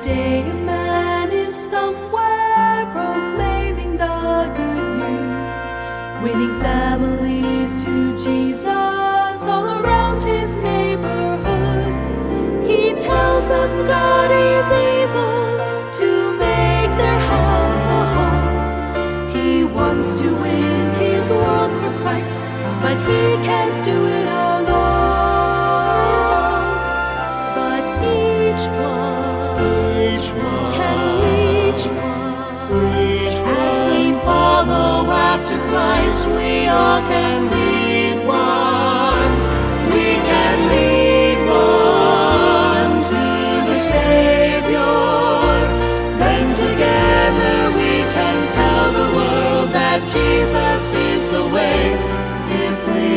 day a man is somewhere proclaiming the good news, winning families to Jesus all around his neighborhood. He tells them God is able to make their house a home. He wants to win his world for Christ, but he can't do it alone. But each one can reach one. As we follow after Christ, we all can lead one. We can lead one to the Savior. Then together we can tell the world that Jesus is the way. If we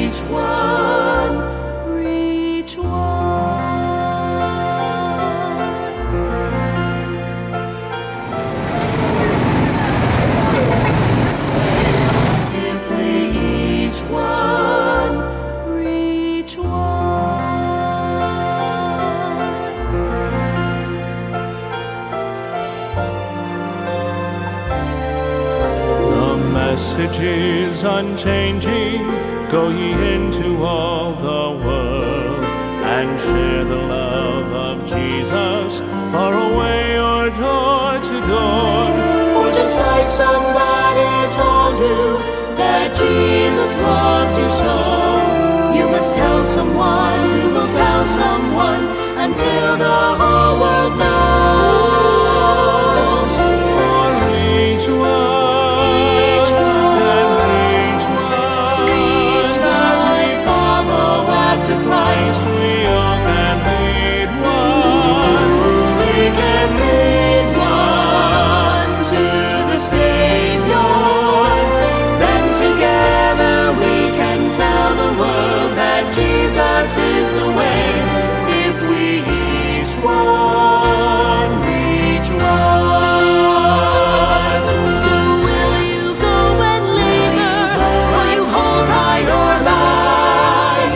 each one reach one. If we each one reach The message is unchanging. Go ye into all the world and share the love of Jesus far away or door to door. For just like somebody told you that Jesus loves you so, you must tell someone who will tell someone until the whole world knows. For each one can reach one. As we follow after Christ, We all can lead one. we can lead one to the Savior. Then together we can tell the world that Jesus is the way. If we each one reach one. So will you go and labor? Will you hold high your light?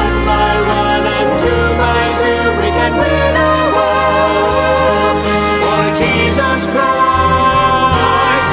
One by one and two by two we can win our world. For Jesus Christ